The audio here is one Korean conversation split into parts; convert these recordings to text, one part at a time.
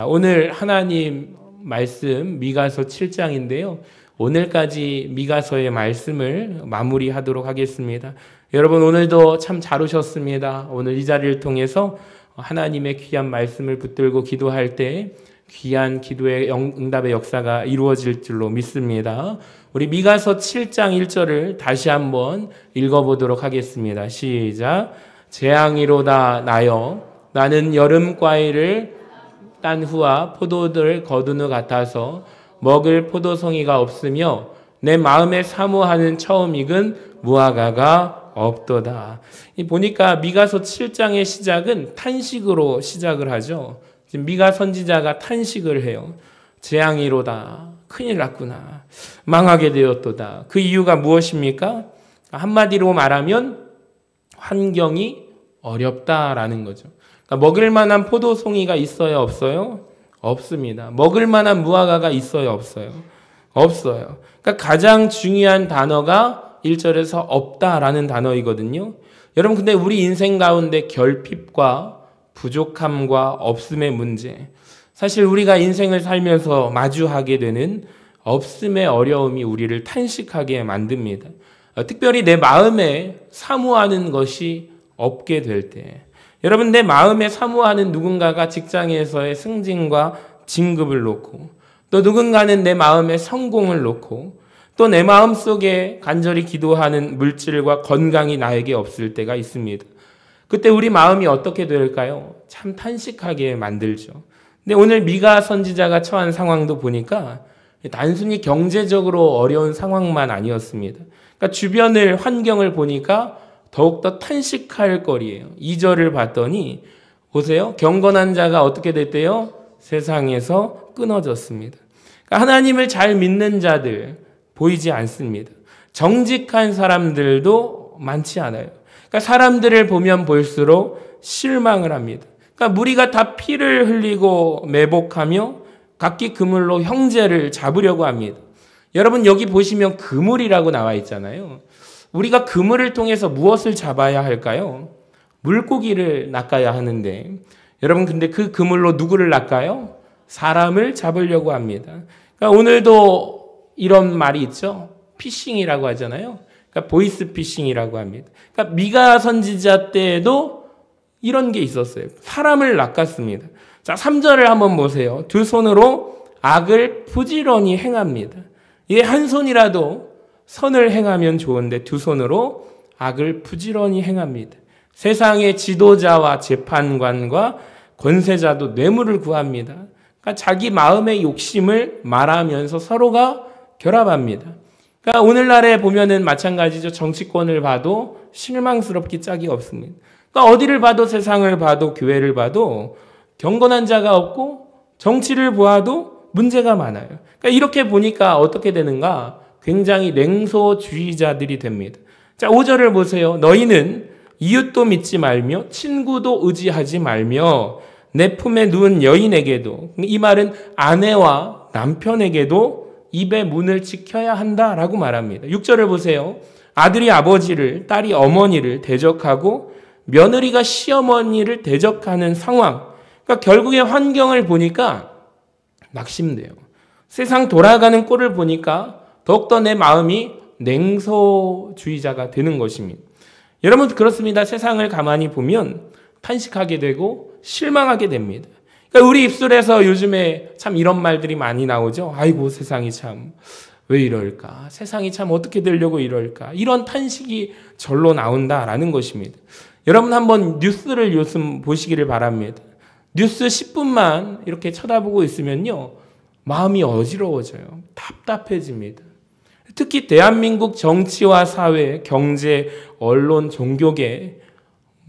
오늘 하나님 말씀 미가서 7장인데요. 오늘까지 미가서의 말씀을 마무리하도록 하겠습니다. 여러분 오늘도 참 잘 오셨습니다. 오늘 이 자리를 통해서 하나님의 귀한 말씀을 붙들고 기도할 때 귀한 기도의 응답의 역사가 이루어질 줄로 믿습니다. 우리 미가서 7장 1절을 다시 한번 읽어보도록 하겠습니다. 시작. 재앙이로다 나여 나는 여름과일을 딴 후와 포도들 거둔 후 같아서 먹을 포도송이가 없으며 내 마음에 사모하는 처음 익은 무화과가 없도다. 보니까 미가서 7장의 시작은 탄식으로 시작을 하죠. 미가 선지자가 탄식을 해요. 재앙이로다. 큰일 났구나. 망하게 되었도다. 그 이유가 무엇입니까? 한마디로 말하면 환경이 어렵다라는 거죠. 그러니까 먹을 만한 포도송이가 있어요, 없어요? 없습니다. 먹을 만한 무화과가 있어요, 없어요? 없어요. 그러니까 가장 중요한 단어가 1절에서 없다라는 단어이거든요. 여러분 근데 우리 인생 가운데 결핍과 부족함과 없음의 문제, 사실 우리가 인생을 살면서 마주하게 되는 없음의 어려움이 우리를 탄식하게 만듭니다. 특별히 내 마음에 사모하는 것이 없게 될 때, 여러분 내 마음에 사모하는 누군가가 직장에서의 승진과 진급을 놓고, 또 누군가는 내 마음에 성공을 놓고, 또 내 마음속에 간절히 기도하는 물질과 건강이 나에게 없을 때가 있습니다. 그때 우리 마음이 어떻게 될까요? 참 탄식하게 만들죠. 근데 오늘 미가 선지자가 처한 상황도 보니까 단순히 경제적으로 어려운 상황만 아니었습니다. 그러니까 주변을 환경을 보니까 더욱더 탄식할 거리예요. 2절을 봤더니 보세요. 경건한 자가 어떻게 됐대요? 세상에서 끊어졌습니다. 그러니까 하나님을 잘 믿는 자들 보이지 않습니다. 정직한 사람들도 많지 않아요. 그러니까 사람들을 보면 볼수록 실망을 합니다. 그러니까 무리가 다 피를 흘리고 매복하며 각기 그물로 형제를 잡으려고 합니다. 여러분 여기 보시면 그물이라고 나와 있잖아요. 우리가 그물을 통해서 무엇을 잡아야 할까요? 물고기를 낚아야 하는데, 여러분 근데 그 그물로 누구를 낚아요? 사람을 잡으려고 합니다. 그러니까 오늘도 이런 말이 있죠. 피싱이라고 하잖아요. 그러니까 보이스 피싱이라고 합니다. 그러니까 미가 선지자 때에도 이런 게 있었어요. 사람을 낚았습니다. 자, 3절을 한번 보세요. 두 손으로 악을 부지런히 행합니다. 이게 한 손이라도 선을 행하면 좋은데 두 손으로 악을 부지런히 행합니다. 세상의 지도자와 재판관과 권세자도 뇌물을 구합니다. 그러니까 자기 마음의 욕심을 말하면서 서로가 결합합니다. 그러니까 오늘날에 보면은 마찬가지죠. 정치권을 봐도 실망스럽기 짝이 없습니다. 그러니까 어디를 봐도 세상을 봐도 교회를 봐도 경건한 자가 없고 정치를 보아도 문제가 많아요. 그러니까 이렇게 보니까 어떻게 되는가? 굉장히 냉소주의자들이 됩니다. 자, 5절을 보세요. 너희는 이웃도 믿지 말며 친구도 의지하지 말며 내 품에 누운 여인에게도, 이 말은 아내와 남편에게도 입의 문을 지켜야 한다라고 말합니다. 6절을 보세요. 아들이 아버지를, 딸이 어머니를 대적하고 며느리가 시어머니를 대적하는 상황. 그러니까 결국에 환경을 보니까 낙심돼요. 세상 돌아가는 꼴을 보니까 더욱더 내 마음이 냉소주의자가 되는 것입니다. 여러분 그렇습니다. 세상을 가만히 보면 탄식하게 되고 실망하게 됩니다. 그러니까 우리 입술에서 요즘에 참 이런 말들이 많이 나오죠. 아이고 세상이 참 왜 이럴까? 세상이 참 어떻게 되려고 이럴까? 이런 탄식이 절로 나온다라는 것입니다. 여러분 한번 뉴스를 요즘 보시기를 바랍니다. 뉴스 10분만 이렇게 쳐다보고 있으면요. 마음이 어지러워져요. 답답해집니다. 특히 대한민국 정치와 사회, 경제, 언론, 종교계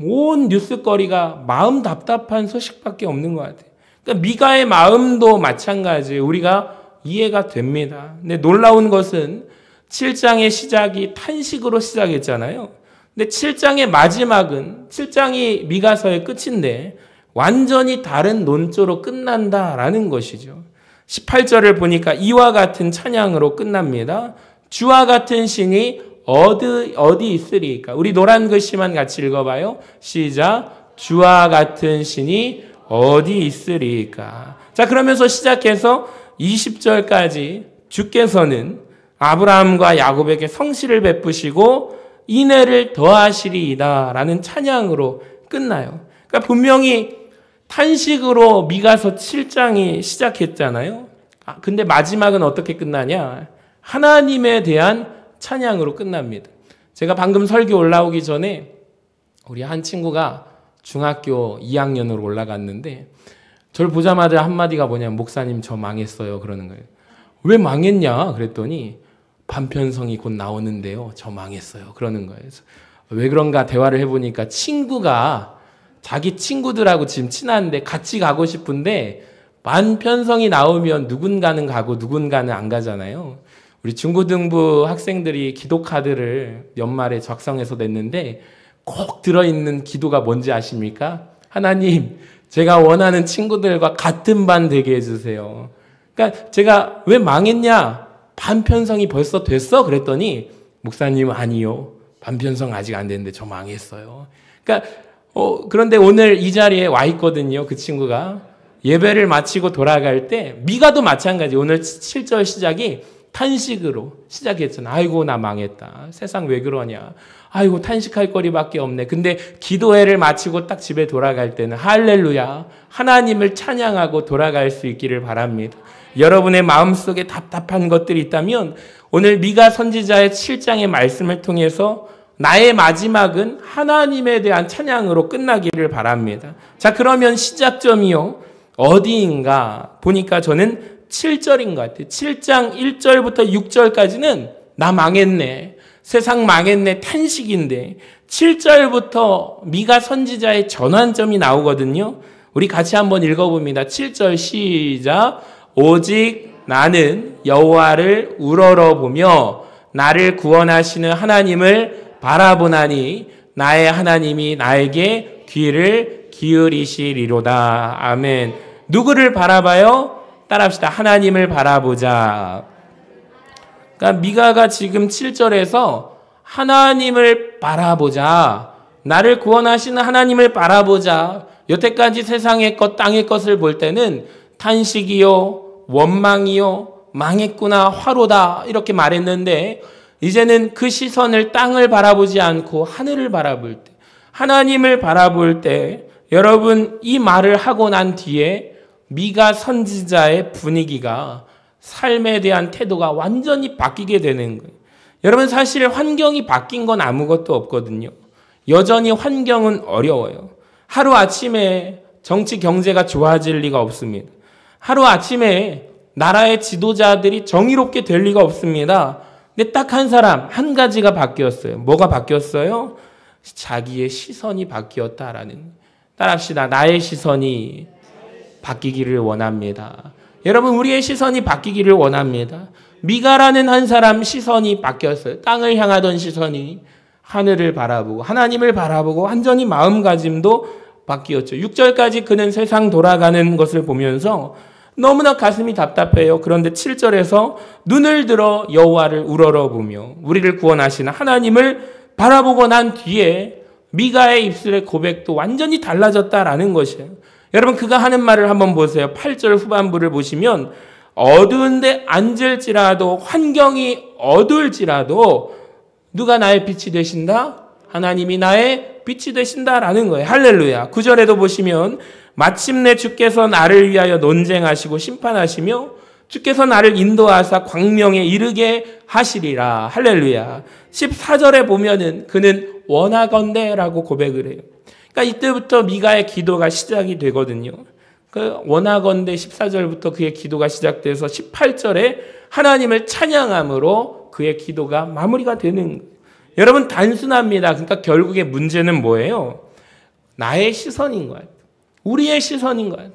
온 뉴스거리가 마음 답답한 소식밖에 없는 것 같아요. 그러니까 미가의 마음도 마찬가지예요. 우리가 이해가 됩니다. 근데 놀라운 것은 7장의 시작이 탄식으로 시작했잖아요. 근데 7장의 마지막은 7장이 미가서의 끝인데 완전히 다른 논조로 끝난다라는 것이죠. 18절을 보니까 이와 같은 찬양으로 끝납니다. 주와 같은 신이 어디 있으리까? 우리 노란 글씨만 같이 읽어봐요. 시작. 주와 같은 신이 어디 있으리까? 자, 그러면서 시작해서 20절까지 주께서는 아브라함과 야곱에게 성실을 베푸시고 인애를 더하시리이다 라는 찬양으로 끝나요. 그러니까 분명히 탄식으로 미가서 7장이 시작했잖아요. 근데 마지막은 어떻게 끝나냐? 하나님에 대한 찬양으로 끝납니다. 제가 방금 설교 올라오기 전에 우리 한 친구가 중학교 2학년으로 올라갔는데 저를 보자마자 한마디가 뭐냐면 목사님 저 망했어요 그러는 거예요. 왜 망했냐 그랬더니 반편성이 곧 나오는데요. 저 망했어요 그러는 거예요. 그래서 왜 그런가 대화를 해보니까 친구가 자기 친구들하고 지금 친한데 같이 가고 싶은데 반편성이 나오면 누군가는 가고 누군가는 안 가잖아요. 우리 중고등부 학생들이 기도 카드를 연말에 작성해서 냈는데 꼭 들어있는 기도가 뭔지 아십니까? 하나님, 제가 원하는 친구들과 같은 반 되게 해주세요. 그러니까 제가 왜 망했냐? 반편성이 벌써 됐어? 그랬더니 목사님 아니요. 반편성 아직 안 됐는데 저 망했어요. 그러니까 그런데 오늘 이 자리에 와 있거든요. 그 친구가. 예배를 마치고 돌아갈 때 미가도 마찬가지. 오늘 7절 시작이 탄식으로 시작했잖아. 아이고 나 망했다. 세상 왜 그러냐. 아이고 탄식할 거리밖에 없네. 근데 기도회를 마치고 딱 집에 돌아갈 때는 할렐루야. 하나님을 찬양하고 돌아갈 수 있기를 바랍니다. 여러분의 마음속에 답답한 것들이 있다면 오늘 미가 선지자의 7장의 말씀을 통해서 나의 마지막은 하나님에 대한 찬양으로 끝나기를 바랍니다. 자, 그러면 시작점이요. 어디인가 보니까 저는 7절인 것 같아요. 7장 1절부터 6절까지는 나 망했네. 세상 망했네. 탄식인데 7절부터 미가 선지자의 전환점이 나오거든요. 우리 같이 한번 읽어봅니다. 7절 시작. 오직 나는 여호와를 우러러보며 나를 구원하시는 하나님을 바라보나니 나의 하나님이 나에게 귀를 기울이시리로다. 아멘. 누구를 바라봐요? 따라합시다. 하나님을 바라보자. 그러니까 미가가 지금 7절에서 하나님을 바라보자. 나를 구원하시는 하나님을 바라보자. 여태까지 세상의 것, 땅의 것을 볼 때는 탄식이요, 원망이요, 망했구나, 화로다 이렇게 말했는데 이제는 그 시선을 땅을 바라보지 않고 하늘을 바라볼 때, 하나님을 바라볼 때 여러분 이 말을 하고 난 뒤에 미가 선지자의 분위기가 삶에 대한 태도가 완전히 바뀌게 되는 거예요. 여러분 사실 환경이 바뀐 건 아무것도 없거든요. 여전히 환경은 어려워요. 하루아침에 정치 경제가 좋아질 리가 없습니다. 하루아침에 나라의 지도자들이 정의롭게 될 리가 없습니다. 근데 딱 한 사람, 한 가지가 바뀌었어요. 뭐가 바뀌었어요? 자기의 시선이 바뀌었다라는. 따라합시다. 나의 시선이 바뀌기를 원합니다. 여러분 우리의 시선이 바뀌기를 원합니다. 미가라는 한 사람 시선이 바뀌었어요. 땅을 향하던 시선이 하늘을 바라보고 하나님을 바라보고 완전히 마음가짐도 바뀌었죠. 6절까지 그는 세상 돌아가는 것을 보면서 너무나 가슴이 답답해요. 그런데 7절에서 눈을 들어 여호와를 우러러보며 우리를 구원하시는 하나님을 바라보고 난 뒤에 미가의 입술의 고백도 완전히 달라졌다라는 것이에요. 여러분 그가 하는 말을 한번 보세요. 8절 후반부를 보시면 어두운데 앉을지라도 환경이 어두울지라도 누가 나의 빛이 되신다? 하나님이 나의 빛이 되신다라는 거예요. 할렐루야. 9절에도 보시면 마침내 주께서 나를 위하여 논쟁하시고 심판하시며 주께서 나를 인도하사 광명에 이르게 하시리라. 할렐루야. 14절에 보면은 그는 원하건대라고 고백을 해요. 그러니까 이때부터 미가의 기도가 시작이 되거든요. 그 원하건대 14절부터 그의 기도가 시작돼서 18절에 하나님을 찬양함으로 그의 기도가 마무리가 되는 거예요. 여러분 단순합니다. 그러니까 결국에 문제는 뭐예요? 나의 시선인 것 같아요. 우리의 시선인 것 같아요.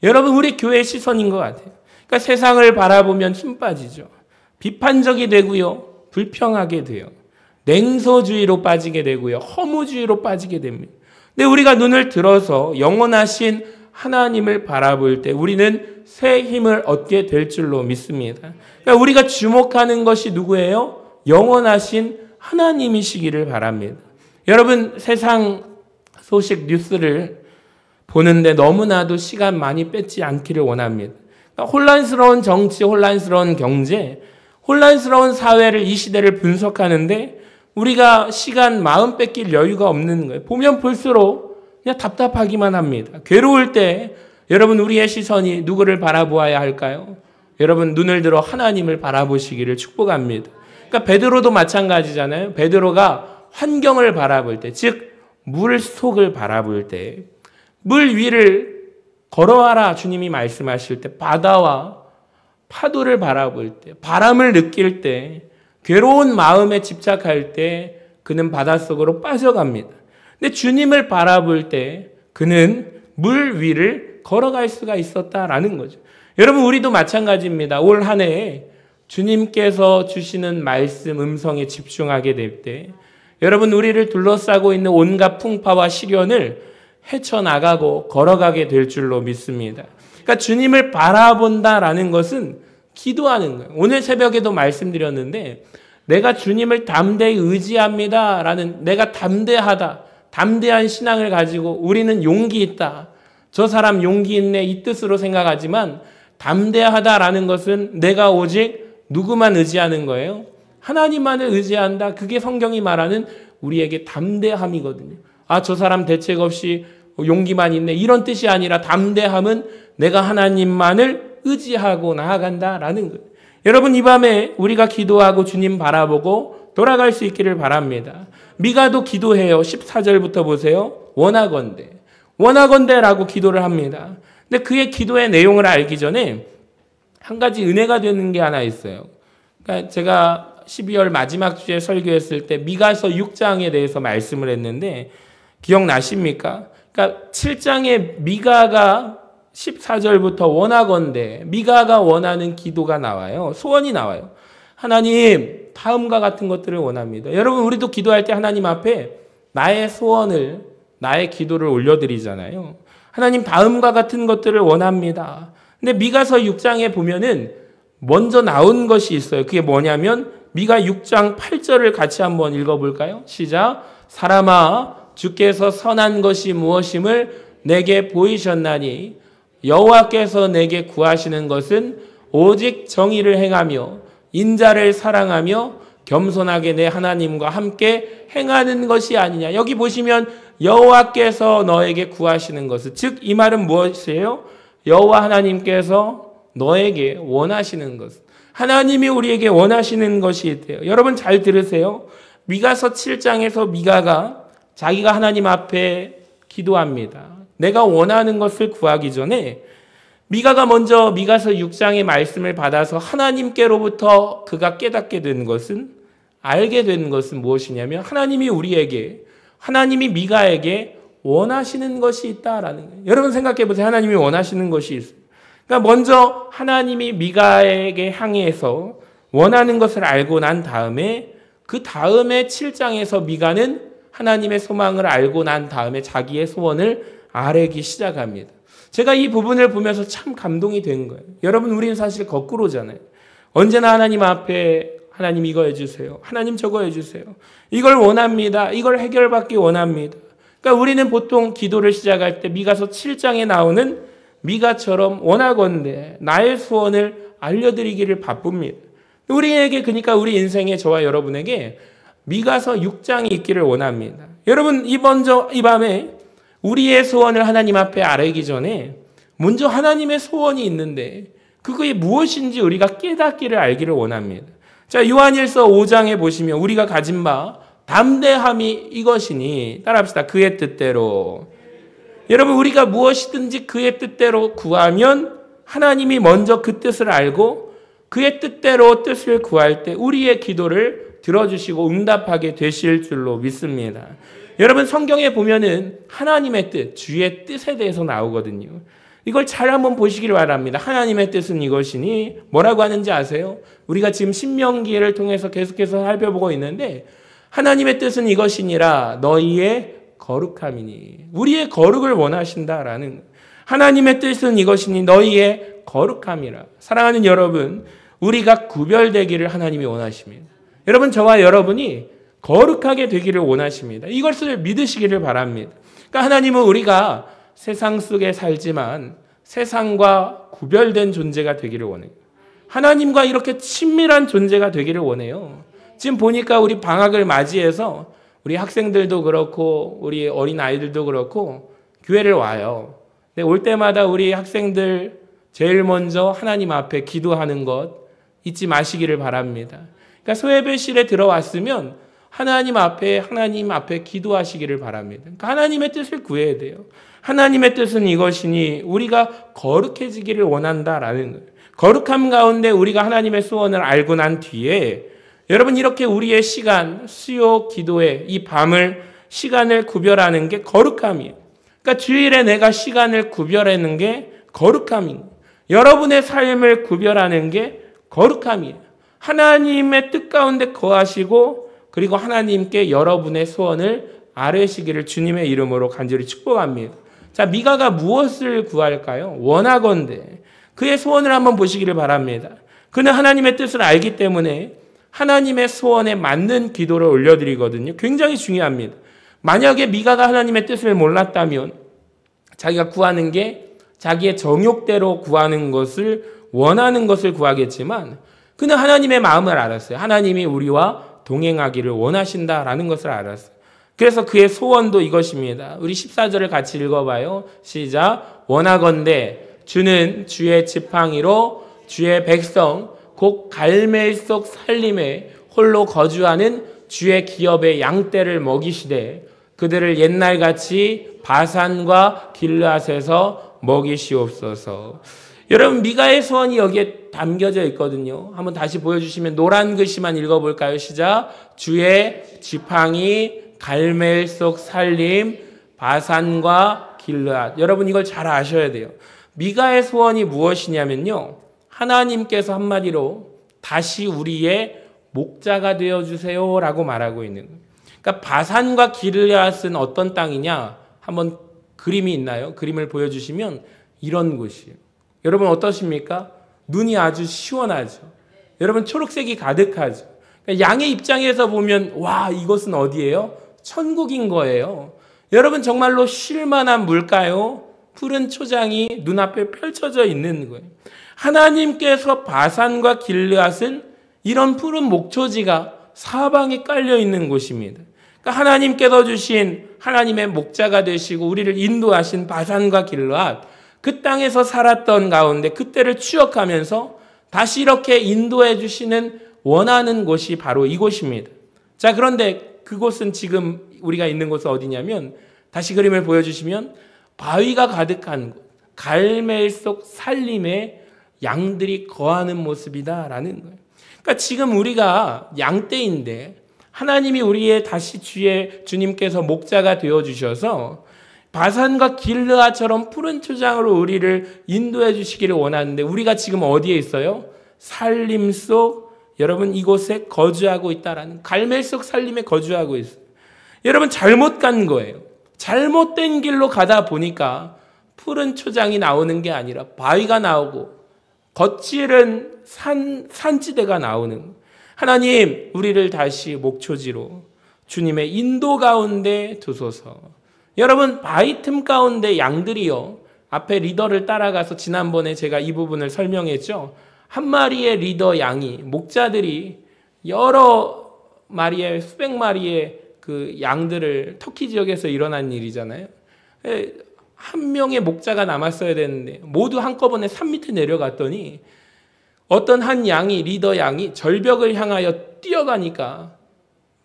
여러분 우리 교회의 시선인 것 같아요. 그러니까 세상을 바라보면 힘 빠지죠. 비판적이 되고요. 불평하게 돼요. 냉소주의로 빠지게 되고요. 허무주의로 빠지게 됩니다. 근데 우리가 눈을 들어서 영원하신 하나님을 바라볼 때 우리는 새 힘을 얻게 될 줄로 믿습니다. 그러니까 우리가 주목하는 것이 누구예요? 영원하신 하나님이시기를 바랍니다. 여러분 세상 소식 뉴스를 보는데 너무나도 시간 많이 뺏지 않기를 원합니다. 그러니까 혼란스러운 정치, 혼란스러운 경제, 혼란스러운 사회를 이 시대를 분석하는데 우리가 시간 마음 뺏길 여유가 없는 거예요. 보면 볼수록 그냥 답답하기만 합니다. 괴로울 때 여러분 우리의 시선이 누구를 바라보아야 할까요? 여러분 눈을 들어 하나님을 바라보시기를 축복합니다. 그러니까 베드로도 마찬가지잖아요. 베드로가 환경을 바라볼 때, 즉 물속을 바라볼 때, 물 위를 걸어와라 주님이 말씀하실 때, 바다와 파도를 바라볼 때, 바람을 느낄 때, 괴로운 마음에 집착할 때 그는 바닷속으로 빠져갑니다. 근데 주님을 바라볼 때 그는 물 위를 걸어갈 수가 있었다라는 거죠. 여러분 우리도 마찬가지입니다. 올 한 해에 주님께서 주시는 말씀 음성에 집중하게 될 때 여러분 우리를 둘러싸고 있는 온갖 풍파와 시련을 헤쳐나가고 걸어가게 될 줄로 믿습니다. 그러니까 주님을 바라본다라는 것은 기도하는 거예요. 오늘 새벽에도 말씀드렸는데 내가 주님을 담대히 의지합니다라는, 내가 담대하다, 담대한 신앙을 가지고 우리는 용기 있다, 저 사람 용기 있네, 이 뜻으로 생각하지만 담대하다라는 것은 내가 오직 누구만 의지하는 거예요? 하나님만을 의지한다. 그게 성경이 말하는 우리에게 담대함이거든요. 아, 저 사람 대책 없이 용기만 있네, 이런 뜻이 아니라 담대함은 내가 하나님만을 의지하고 나아간다라는 거예요. 여러분 이 밤에 우리가 기도하고 주님 바라보고 돌아갈 수 있기를 바랍니다. 미가도 기도해요. 14절부터 보세요. 원하건대라고 기도를 합니다. 근데 그의 기도의 내용을 알기 전에 한 가지 은혜가 되는 게 하나 있어요. 그러니까 제가 12월 마지막 주에 설교했을 때 미가서 6장에 대해서 말씀을 했는데 기억나십니까? 그러니까 7장에 미가가 14절부터 원하건대, 미가가 원하는 기도가 나와요. 소원이 나와요. 하나님, 다음과 같은 것들을 원합니다. 여러분 우리도 기도할 때 하나님 앞에 나의 소원을, 나의 기도를 올려드리잖아요. 하나님 다음과 같은 것들을 원합니다. 근데 미가서 6장에 보면은 먼저 나온 것이 있어요. 그게 뭐냐면 미가 6장 8절을 같이 한번 읽어볼까요? 시작. 사람아, 주께서 선한 것이 무엇임을 내게 보이셨나니 여호와께서 내게 구하시는 것은 오직 정의를 행하며 인자를 사랑하며 겸손하게 내 하나님과 함께 행하는 것이 아니냐. 여기 보시면 여호와께서 너에게 구하시는 것은, 즉 이 말은 무엇이에요? 여호와 하나님께서 너에게 원하시는 것, 하나님이 우리에게 원하시는 것이 있대요. 여러분 잘 들으세요. 미가서 7장에서 미가가 자기가 하나님 앞에 기도합니다. 내가 원하는 것을 구하기 전에 미가가 먼저 미가서 6장의 말씀을 받아서 하나님께로부터 그가 깨닫게 된 것은, 알게 된 것은 무엇이냐면 하나님이 우리에게, 하나님이 미가에게 원하시는 것이 있다라는 거예요. 여러분 생각해 보세요. 하나님이 원하시는 것이 있어요. 그러니까 먼저 하나님이 미가에게 향해서 원하는 것을 알고 난 다음에 그 다음에 7장에서 미가는 하나님의 소망을 알고 난 다음에 자기의 소원을 아뢰기 시작합니다. 제가 이 부분을 보면서 참 감동이 된 거예요. 여러분 우리는 사실 거꾸로잖아요. 언제나 하나님 앞에 하나님 이거 해주세요. 하나님 저거 해주세요. 이걸 원합니다. 이걸 해결받기 원합니다. 그러니까 우리는 보통 기도를 시작할 때 미가서 7장에 나오는 미가처럼 원하건대 나의 소원을 알려드리기를 바쁩니다. 우리에게, 그러니까 우리 인생에, 저와 여러분에게 미가서 6장이 있기를 원합니다. 여러분 이 밤에 우리의 소원을 하나님 앞에 아뢰기 전에 먼저 하나님의 소원이 있는데 그게 무엇인지 우리가 깨닫기를 알기를 원합니다. 자, 요한일서 5장에 보시면 우리가 가진 바 담대함이 이것이니, 따라합시다. 그의 뜻대로. 여러분 우리가 무엇이든지 그의 뜻대로 구하면 하나님이 먼저 그 뜻을 알고 그의 뜻대로 뜻을 구할 때 우리의 기도를 들어주시고 응답하게 되실 줄로 믿습니다. 여러분 성경에 보면은 하나님의 뜻, 주의 뜻에 대해서 나오거든요. 이걸 잘 한번 보시기를 바랍니다. 하나님의 뜻은 이것이니 뭐라고 하는지 아세요? 우리가 지금 신명기를 통해서 계속해서 살펴보고 있는데 하나님의 뜻은 이것이니라 너희의 거룩함이니, 우리의 거룩을 원하신다라는, 하나님의 뜻은 이것이니 너희의 거룩함이라. 사랑하는 여러분, 우리가 구별되기를 하나님이 원하십니다. 여러분 저와 여러분이 거룩하게 되기를 원하십니다. 이것을 믿으시기를 바랍니다. 그러니까 하나님은 우리가 세상 속에 살지만 세상과 구별된 존재가 되기를 원해요. 하나님과 이렇게 친밀한 존재가 되기를 원해요. 지금 보니까 우리 방학을 맞이해서 우리 학생들도 그렇고 우리 어린 아이들도 그렇고 교회를 와요. 근데 올 때마다 우리 학생들 제일 먼저 하나님 앞에 기도하는 것 잊지 마시기를 바랍니다. 그러니까 소예배실에 들어왔으면 하나님 앞에 기도하시기를 바랍니다. 그러니까 하나님의 뜻을 구해야 돼요. 하나님의 뜻은 이것이니 우리가 거룩해지기를 원한다라는 거예요. 거룩함 가운데 우리가 하나님의 소원을 알고 난 뒤에 여러분 이렇게 우리의 시간, 수요, 기도에 이 밤을 시간을 구별하는 게 거룩함이에요. 그러니까 주일에 내가 시간을 구별하는 게 거룩함이에요. 여러분의 삶을 구별하는 게 거룩함이에요. 하나님의 뜻 가운데 거하시고 그리고 하나님께 여러분의 소원을 아뢰시기를 주님의 이름으로 간절히 축복합니다. 자, 미가가 무엇을 구할까요? 원하건대 그의 소원을 한번 보시기를 바랍니다. 그는 하나님의 뜻을 알기 때문에 하나님의 소원에 맞는 기도를 올려드리거든요. 굉장히 중요합니다. 만약에 미가가 하나님의 뜻을 몰랐다면 자기가 구하는 게 자기의 정욕대로 구하는 것을 원하는 것을 구하겠지만 그는 하나님의 마음을 알았어요. 하나님이 우리와 동행하기를 원하신다라는 것을 알았어요. 그래서 그의 소원도 이것입니다. 우리 14절을 같이 읽어봐요. 시작. 원하건대 주는 주의 지팡이로 주의 백성 곧 갈멜 속 살림에 홀로 거주하는 주의 기업의 양떼를 먹이시되 그들을 옛날같이 바산과 길르앗에서 먹이시옵소서. 여러분 미가의 소원이 여기에 담겨져 있거든요. 한번 다시 보여주시면 노란 글씨만 읽어볼까요? 시작. 주의 지팡이 갈멜 속 살림 바산과 길르앗. 여러분 이걸 잘 아셔야 돼요. 미가의 소원이 무엇이냐면요. 하나님께서 한마디로 다시 우리의 목자가 되어주세요 라고 말하고 있는 거예요. 그러니까 바산과 길르앗은 어떤 땅이냐? 한번 그림이 있나요? 그림을 보여주시면 이런 곳이에요. 여러분 어떠십니까? 눈이 아주 시원하죠. 여러분 초록색이 가득하죠. 그러니까 양의 입장에서 보면 와 이것은 어디예요? 천국인 거예요. 여러분 정말로 쉴만한 물가요? 푸른 초장이 눈앞에 펼쳐져 있는 거예요. 하나님께서 바산과 길르앗은 이런 푸른 목초지가 사방에 깔려 있는 곳입니다. 그러니까 하나님께서 주신 하나님의 목자가 되시고 우리를 인도하신 바산과 길르앗 그 땅에서 살았던 가운데 그때를 추억하면서 다시 이렇게 인도해 주시는 원하는 곳이 바로 이곳입니다. 자, 그런데 그곳은 지금 우리가 있는 곳은 어디냐면 다시 그림을 보여주시면 바위가 가득한 곳, 갈멜 속 살림에 양들이 거하는 모습이다라는 거예요. 그러니까 지금 우리가 양떼인데 하나님이 우리의 다시 주님께서 목자가 되어주셔서 바산과 길르앗처럼 푸른 초장으로 우리를 인도해 주시기를 원하는데 우리가 지금 어디에 있어요? 살림 속 여러분 이곳에 거주하고 있다라는 갈멜 속 살림에 거주하고 있어요. 여러분 잘못 간 거예요. 잘못된 길로 가다 보니까 푸른 초장이 나오는 게 아니라 바위가 나오고 거칠은 산지대가 나오는 거예요. 하나님 우리를 다시 목초지로 주님의 인도 가운데 두소서. 여러분 바위 틈 가운데 양들이요. 앞에 리더를 따라가서 지난번에 제가 이 부분을 설명했죠. 한 마리의 리더 양이 목자들이 여러 마리의 수백 마리의 그 양들을 터키 지역에서 일어난 일이잖아요. 한 명의 목자가 남았어야 되는데 모두 한꺼번에 산 밑에 내려갔더니 어떤 한 양이 리더 양이 절벽을 향하여 뛰어가니까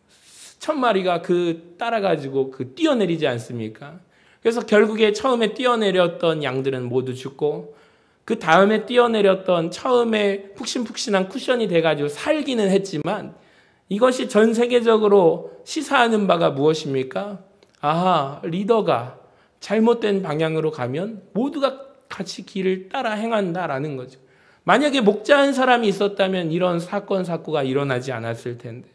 수천 마리가 그 따라가지고 그 뛰어내리지 않습니까? 그래서 결국에 처음에 뛰어내렸던 양들은 모두 죽고 그 다음에 뛰어내렸던 처음에 푹신푹신한 쿠션이 돼가지고 살기는 했지만 이것이 전 세계적으로 시사하는 바가 무엇입니까? 아하, 리더가 잘못된 방향으로 가면 모두가 같이 길을 따라 행한다라는 거죠. 만약에 목자 한 사람이 있었다면 이런 사건, 사고가 일어나지 않았을 텐데.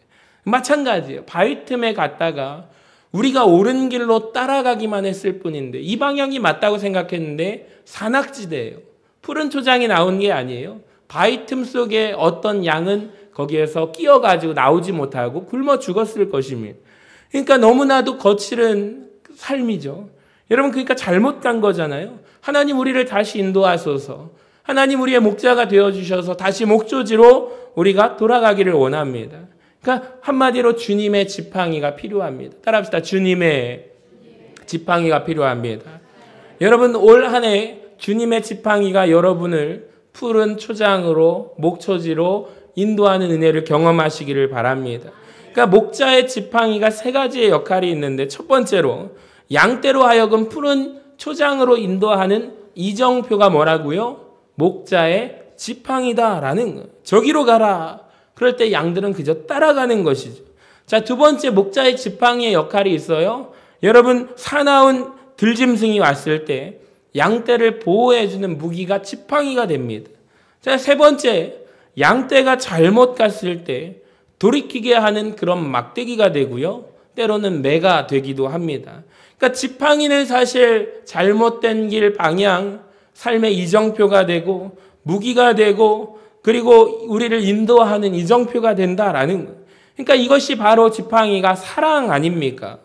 마찬가지예요. 바위 틈에 갔다가 우리가 옳은 길로 따라가기만 했을 뿐인데 이 방향이 맞다고 생각했는데 산악지대예요. 푸른 초장이 나온 게 아니에요. 바위 틈 속에 어떤 양은 거기에서 끼어가지고 나오지 못하고 굶어 죽었을 것입니다. 그러니까 너무나도 거칠은 삶이죠. 여러분, 그러니까 잘못 간 거잖아요. 하나님 우리를 다시 인도하소서. 하나님 우리의 목자가 되어주셔서 다시 목조지로 우리가 돌아가기를 원합니다. 그러니까 한마디로 주님의 지팡이가 필요합니다. 따라합시다. 주님의 지팡이가 필요합니다. 여러분, 올 한 해 주님의 지팡이가 여러분을 푸른 초장으로 목초지로 인도하는 은혜를 경험하시기를 바랍니다. 그러니까 목자의 지팡이가 세 가지의 역할이 있는데, 첫 번째로 양떼로 하여금 푸른 초장으로 인도하는 이정표가 뭐라고요? 목자의 지팡이다라는 거예요. 저기로 가라. 그럴 때 양들은 그저 따라가는 것이죠. 자, 두 번째, 목자의 지팡이의 역할이 있어요. 여러분, 사나운 들짐승이 왔을 때 양떼를 보호해주는 무기가 지팡이가 됩니다. 자, 세 번째, 양떼가 잘못 갔을 때 돌이키게 하는 그런 막대기가 되고요. 때로는 매가 되기도 합니다. 그러니까 지팡이는 사실 잘못된 길 방향, 삶의 이정표가 되고 무기가 되고 그리고 우리를 인도하는 이정표가 된다라는 거예요. 그러니까 이것이 바로 지팡이가 사랑 아닙니까?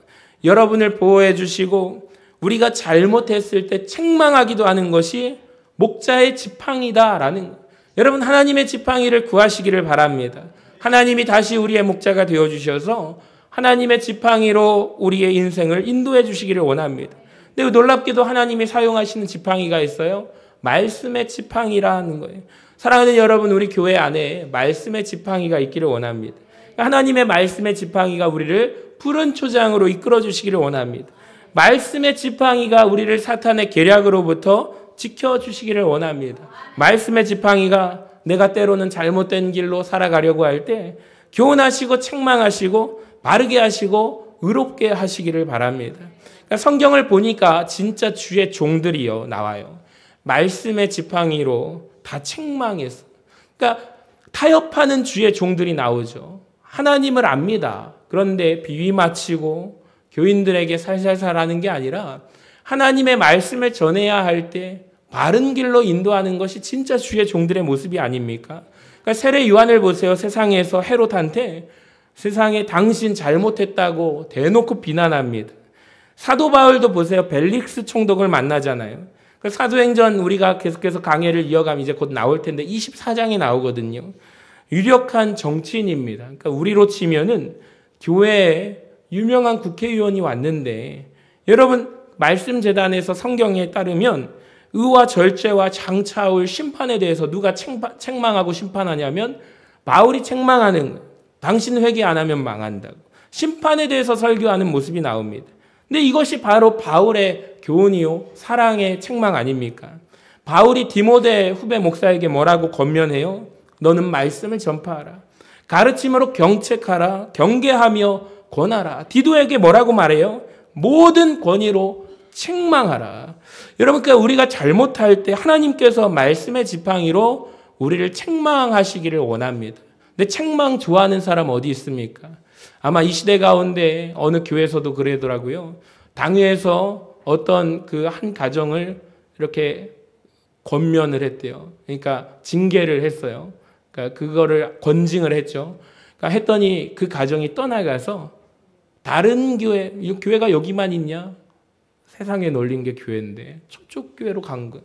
여러분을 보호해 주시고 우리가 잘못했을 때 책망하기도 하는 것이 목자의 지팡이다라는 거예요. 여러분, 하나님의 지팡이를 구하시기를 바랍니다. 하나님이 다시 우리의 목자가 되어주셔서 하나님의 지팡이로 우리의 인생을 인도해 주시기를 원합니다. 근데 놀랍게도 하나님이 사용하시는 지팡이가 있어요. 말씀의 지팡이라는 거예요. 사랑하는 여러분, 우리 교회 안에 말씀의 지팡이가 있기를 원합니다. 하나님의 말씀의 지팡이가 우리를 푸른 초장으로 이끌어 주시기를 원합니다. 말씀의 지팡이가 우리를 사탄의 계략으로부터 지켜주시기를 원합니다. 말씀의 지팡이가 내가 때로는 잘못된 길로 살아가려고 할 때 교훈하시고 책망하시고 바르게 하시고 의롭게 하시기를 바랍니다. 그러니까 성경을 보니까 진짜 주의 종들이요 나와요. 말씀의 지팡이로 다 책망해서. 그러니까 타협하는 주의 종들이 나오죠. 하나님을 압니다. 그런데 비위 맞히고 교인들에게 살살살 하는 게 아니라 하나님의 말씀을 전해야 할 때 바른 길로 인도하는 것이 진짜 주의 종들의 모습이 아닙니까? 그러니까 세례 요한을 보세요. 세상에서 헤롯한테 세상에 당신 잘못했다고 대놓고 비난합니다. 사도 바울도 보세요. 벨릭스 총독을 만나잖아요. 사도행전 우리가 계속해서 강해를 이어가면 이제 곧 나올 텐데 24장에 나오거든요. 유력한 정치인입니다. 그러니까 우리로 치면은 교회에 유명한 국회의원이 왔는데, 여러분, 말씀재단에서 성경에 따르면 의와 절제와 장차올 심판에 대해서 누가 책망하고 심판하냐면 바울이 책망하는 거예요. 당신 회개 안 하면 망한다고. 심판에 대해서 설교하는 모습이 나옵니다. 근데 이것이 바로 바울의 교훈이요 사랑의 책망 아닙니까? 바울이 디모데 후배 목사에게 뭐라고 권면해요? 너는 말씀을 전파하라. 가르침으로 경책하라. 경계하며 권하라. 디도에게 뭐라고 말해요? 모든 권위로 책망하라. 여러분, 그러니까 우리가 잘못할 때 하나님께서 말씀의 지팡이로 우리를 책망하시기를 원합니다. 근데 책망 좋아하는 사람 어디 있습니까? 아마 이 시대 가운데 어느 교회에서도 그러더라고요. 당회에서 어떤 그 한 가정을 이렇게 권면을 했대요. 그러니까 징계를 했어요. 그러니까 그거를 권징을 했죠. 그러니까 했더니 그 가정이 떠나가서 다른 교회, 이 교회가 여기만 있냐? 세상에 널린 게 교회인데 저쪽 교회로 간 거예요.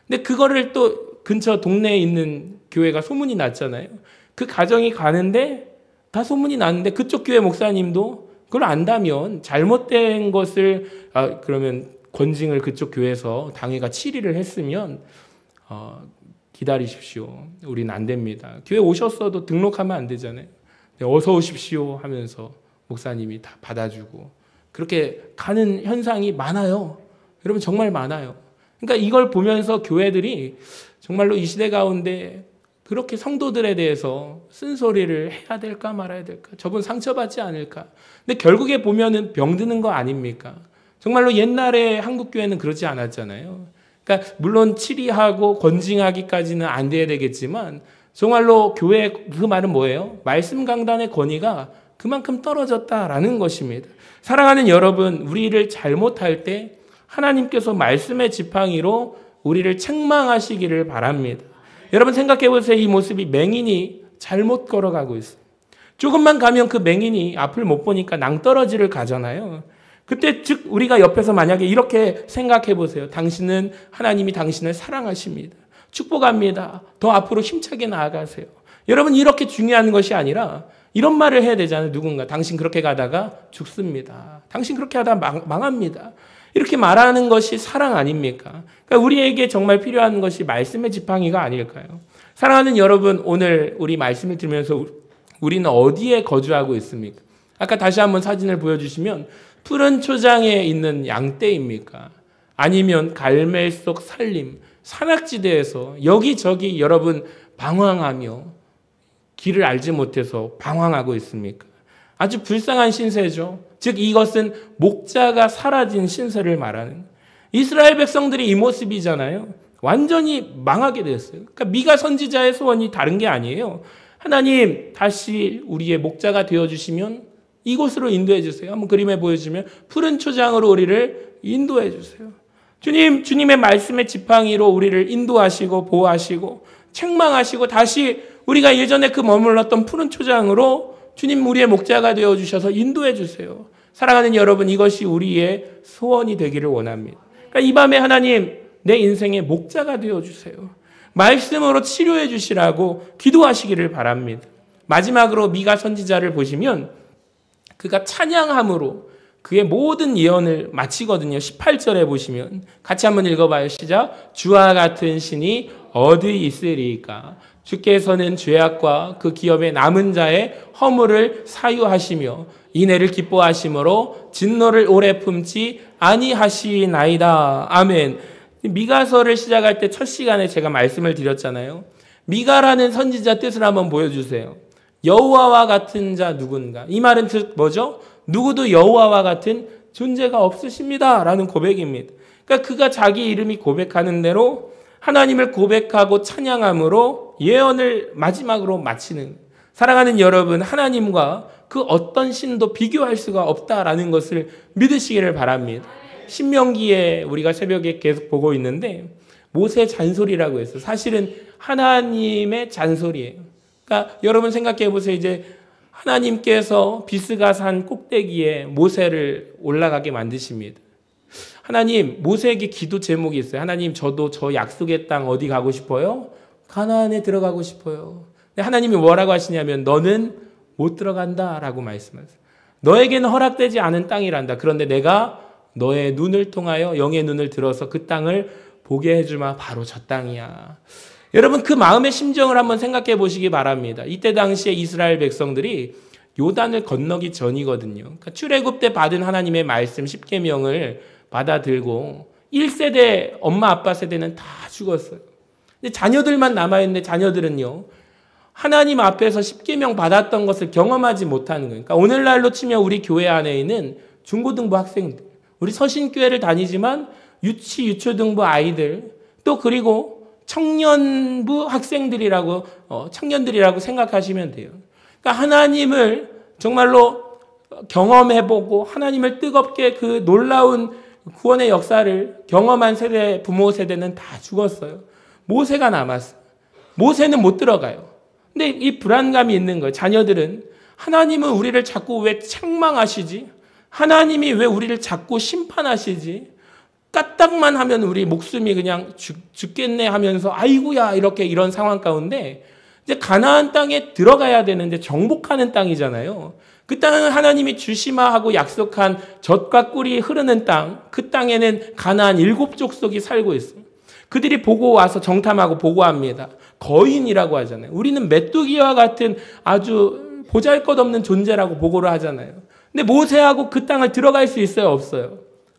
근데 그거를 또 근처 동네에 있는 교회가 소문이 났잖아요. 그 가정이 가는데 다 소문이 났는데 그쪽 교회 목사님도 그걸 안다면 잘못된 것을 그러면 권징을 그쪽 교회에서 당회가 치리를 했으면 기다리십시오. 우리는 안 됩니다. 교회 오셨어도 등록하면 안 되잖아요. 어서 오십시오 하면서 목사님이 다 받아주고 그렇게 가는 현상이 많아요. 여러분, 정말 많아요. 그러니까 이걸 보면서 교회들이 정말로 이 시대 가운데 그렇게 성도들에 대해서 쓴소리를 해야 될까 말아야 될까? 저분 상처받지 않을까? 근데 결국에 보면은 병드는 거 아닙니까? 정말로 옛날에 한국 교회는 그렇지 않았잖아요. 그러니까 물론 치리하고 권징하기까지는 안 돼야 되겠지만 정말로 교회 그 말은 뭐예요? 말씀 강단의 권위가 그만큼 떨어졌다라는 것입니다. 사랑하는 여러분, 우리를 잘못할 때 하나님께서 말씀의 지팡이로 우리를 책망하시기를 바랍니다. 여러분 생각해 보세요. 이 모습이 맹인이 잘못 걸어가고 있어요. 조금만 가면 그 맹인이 앞을 못 보니까 낭떠러지를 가잖아요. 그때 즉 우리가 옆에서 만약에 이렇게 생각해 보세요. 하나님이 당신을 사랑하십니다. 축복합니다. 더 앞으로 힘차게 나아가세요. 여러분 이렇게 중요한 것이 아니라 이런 말을 해야 되잖아요. 누군가 당신 그렇게 가다가 죽습니다. 당신 그렇게 하다가 망합니다. 이렇게 말하는 것이 사랑 아닙니까? 그러니까 우리에게 정말 필요한 것이 말씀의 지팡이가 아닐까요? 사랑하는 여러분, 오늘 우리 말씀을 들으면서 우리는 어디에 거주하고 있습니까? 아까 다시 한번 사진을 보여주시면 푸른 초장에 있는 양떼입니까? 아니면 갈멜 속 산림, 산악지대에서 여기저기 여러분 방황하며 길을 알지 못해서 방황하고 있습니까? 아주 불쌍한 신세죠. 즉 이것은 목자가 사라진 신세를 말하는, 이스라엘 백성들이 이 모습이잖아요. 완전히 망하게 됐어요. 그러니까 미가 선지자의 소원이 다른 게 아니에요. 하나님 다시 우리의 목자가 되어주시면 이곳으로 인도해 주세요. 한번 그림에 보여주면 푸른 초장으로 우리를 인도해 주세요. 주님의 말씀의 지팡이로 우리를 인도하시고 보호하시고 책망하시고 다시 우리가 예전에 그 머물렀던 푸른 초장으로 주님 우리의 목자가 되어주셔서 인도해 주세요. 사랑하는 여러분, 이것이 우리의 소원이 되기를 원합니다. 그러니까 이 밤에 하나님 내 인생의 목자가 되어주세요. 말씀으로 치료해 주시라고 기도하시기를 바랍니다. 마지막으로 미가 선지자를 보시면 그가 찬양함으로 그의 모든 예언을 마치거든요. 18절에 보시면 같이 한번 읽어봐요. 시작. 주와 같은 신이 어디 있으리까? 주께서는 죄악과 그 기업의 남은 자의 허물을 사유하시며 인애를 기뻐하심으로 진노를 오래 품지 아니하시나이다. 아멘. 미가서를 시작할 때 첫 시간에 제가 말씀을 드렸잖아요. 미가라는 선지자 뜻을 한번 보여주세요. 여호와와 같은 자 누군가. 이 말은 즉 뭐죠? 누구도 여호와와 같은 존재가 없으십니다 라는 고백입니다. 그러니까 그가 자기 이름이 고백하는 대로 하나님을 고백하고 찬양함으로 예언을 마지막으로 마치는, 사랑하는 여러분, 하나님과 그 어떤 신도 비교할 수가 없다라는 것을 믿으시기를 바랍니다. 신명기에 우리가 새벽에 계속 보고 있는데 모세 잔소리라고 해서 사실은 하나님의 잔소리예요. 그러니까 여러분 생각해 보세요. 이제 하나님께서 비스가산 꼭대기에 모세를 올라가게 만드십니다. 하나님, 모세에게 기도 제목이 있어요. 하나님, 저도 저 약속의 땅 어디 가고 싶어요? 가나안에 들어가고 싶어요. 근데 하나님이 뭐라고 하시냐면 너는 못 들어간다라고 말씀하세요. 너에게는 허락되지 않은 땅이란다. 그런데 내가 너의 눈을 통하여 영의 눈을 들어서 그 땅을 보게 해주마. 바로 저 땅이야. 여러분 그 마음의 심정을 한번 생각해 보시기 바랍니다. 이때 당시에 이스라엘 백성들이 요단을 건너기 전이거든요. 그러니까 출애굽 때 받은 하나님의 말씀 10계명을 받아들고 1세대 엄마 아빠 세대는 다 죽었어요. 근데 자녀들만 남아있는데 자녀들은요. 하나님 앞에서 10계명 받았던 것을 경험하지 못하는 거예요. 그러니까 오늘날로 치면 우리 교회 안에 있는 중고등부 학생들, 우리 서신교회를 다니지만 유초등부 아이들, 또 그리고 청년부 학생들이라고 청년들이라고 생각하시면 돼요. 그러니까 하나님을 정말로 경험해보고 하나님을 뜨겁게 그 놀라운 구원의 역사를 경험한 세대, 부모 세대는 다 죽었어요. 모세가 남았어요. 모세는 못 들어가요. 근데 이 불안감이 있는 거예요. 자녀들은 하나님은 우리를 자꾸 왜 책망하시지? 하나님이 왜 우리를 자꾸 심판하시지? 까딱만 하면 우리 목숨이 그냥 죽겠네 하면서 아이고야 이렇게 이런 상황 가운데 이제 가나안 땅에 들어가야 되는데 정복하는 땅이잖아요. 그 땅은 하나님이 주시마 하고 약속한 젖과 꿀이 흐르는 땅, 그 땅에는 가나안 7족속이 살고 있어요. 그들이 보고 와서 정탐하고 보고합니다. 거인이라고 하잖아요. 우리는 메뚜기와 같은 아주 보잘것없는 존재라고 보고를 하잖아요. 근데 모세하고 그 땅을 들어갈 수 있어요? 없어요?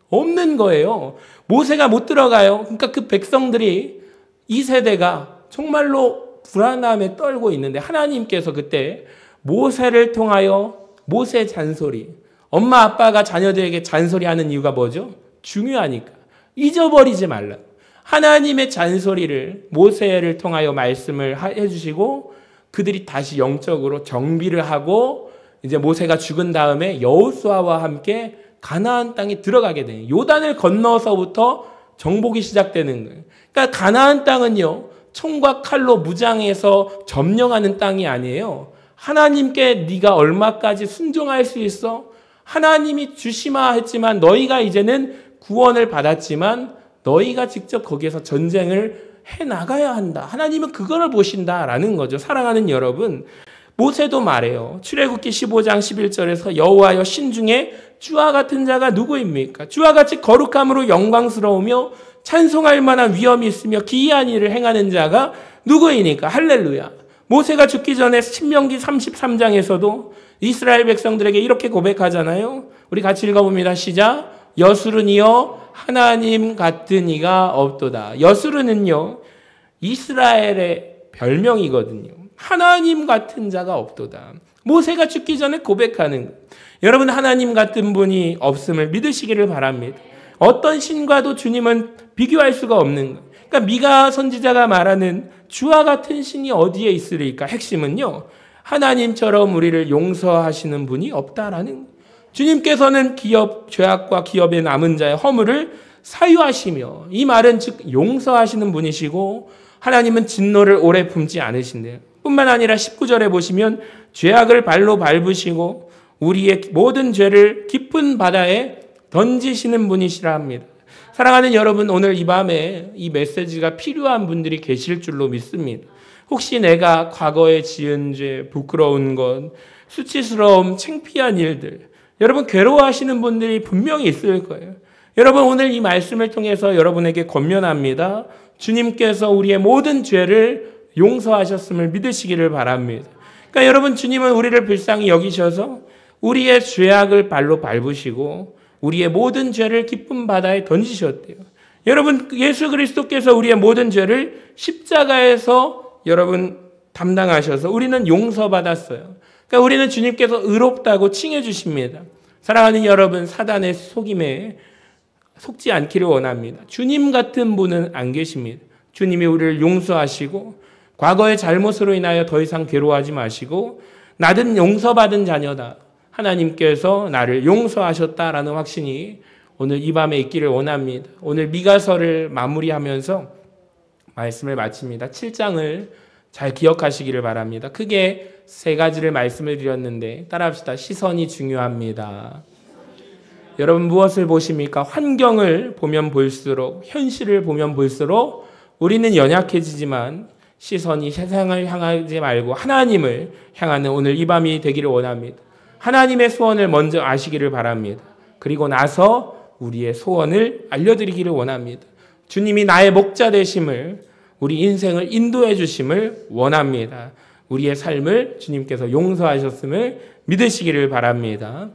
없는 거예요. 모세가 못 들어가요. 그러니까 그 백성들이 이 세대가 정말로 불안함에 떨고 있는데 하나님께서 그때 모세를 통하여 모세 잔소리, 엄마 아빠가 자녀들에게 잔소리하는 이유가 뭐죠? 중요하니까. 잊어버리지 말라. 하나님의 잔소리를 모세를 통하여 말씀을 해주시고 그들이 다시 영적으로 정비를 하고 이제 모세가 죽은 다음에 여호수아와 함께 가나안 땅에 들어가게 돼요. 요단을 건너서부터 정복이 시작되는 거예요. 그러니까 가나안 땅은요, 총과 칼로 무장해서 점령하는 땅이 아니에요. 하나님께 네가 얼마까지 순종할 수 있어? 하나님이 주시마 했지만 너희가 이제는 구원을 받았지만 너희가 직접 거기에서 전쟁을 해나가야 한다. 하나님은 그거를 보신다라는 거죠. 사랑하는 여러분, 모세도 말해요. 출애굽기 15장 11절에서 여호와여 신중에 주와 같은 자가 누구입니까? 주와 같이 거룩함으로 영광스러우며 찬송할 만한 위엄이 있으며 기이한 일을 행하는 자가 누구이니까? 할렐루야. 모세가 죽기 전에 신명기 33장에서도 이스라엘 백성들에게 이렇게 고백하잖아요. 우리 같이 읽어봅니다. 시작. 여수르니여 하나님 같은 이가 없도다. 여수르는요, 이스라엘의 별명이거든요. 하나님 같은 자가 없도다. 모세가 죽기 전에 고백하는 거예요. 여러분, 하나님 같은 분이 없음을 믿으시기를 바랍니다. 어떤 신과도 주님은 비교할 수가 없는 거예요. 그러니까 미가 선지자가 말하는 주와 같은 신이 어디에 있으리까? 핵심은요, 하나님처럼 우리를 용서하시는 분이 없다라는 거예요. 주님께서는 죄악과 기업의 남은 자의 허물을 사유하시며, 이 말은 즉 용서하시는 분이시고 하나님은 진노를 오래 품지 않으신대요. 뿐만 아니라 19절에 보시면 죄악을 발로 밟으시고 우리의 모든 죄를 깊은 바다에 던지시는 분이시라 합니다. 사랑하는 여러분, 오늘 이 밤에 이 메시지가 필요한 분들이 계실 줄로 믿습니다. 혹시 내가 과거에 지은 죄, 부끄러운 것, 수치스러움, 창피한 일들, 여러분 괴로워하시는 분들이 분명히 있을 거예요. 여러분, 오늘 이 말씀을 통해서 여러분에게 권면합니다. 주님께서 우리의 모든 죄를 용서하셨음을 믿으시기를 바랍니다. 그러니까 여러분, 주님은 우리를 불쌍히 여기셔서 우리의 죄악을 발로 밟으시고 우리의 모든 죄를 깊은 바다에 던지셨대요. 여러분, 예수 그리스도께서 우리의 모든 죄를 십자가에서 여러분 담당하셔서 우리는 용서받았어요. 그러니까 우리는 주님께서 의롭다고 칭해 주십니다. 사랑하는 여러분, 사단의 속임에 속지 않기를 원합니다. 주님 같은 분은 안 계십니다. 주님이 우리를 용서하시고 과거의 잘못으로 인하여 더 이상 괴로워하지 마시고 나는 용서받은 자녀다. 하나님께서 나를 용서하셨다라는 확신이 오늘 이 밤에 있기를 원합니다. 오늘 미가서를 마무리하면서 말씀을 마칩니다. 7장을 잘 기억하시기를 바랍니다. 크게 세 가지를 말씀을 드렸는데 따라합시다. 시선이 중요합니다. 여러분, 무엇을 보십니까? 환경을 보면 볼수록, 현실을 보면 볼수록 우리는 연약해지지만 시선이 세상을 향하지 말고 하나님을 향하는 오늘 이 밤이 되기를 원합니다. 하나님의 소원을 먼저 아시기를 바랍니다. 그리고 나서 우리의 소원을 알려드리기를 원합니다. 주님이 나의 목자 되심을, 우리 인생을 인도해 주심을 원합니다. 우리의 삶을 주님께서 용서하셨음을 믿으시기를 바랍니다.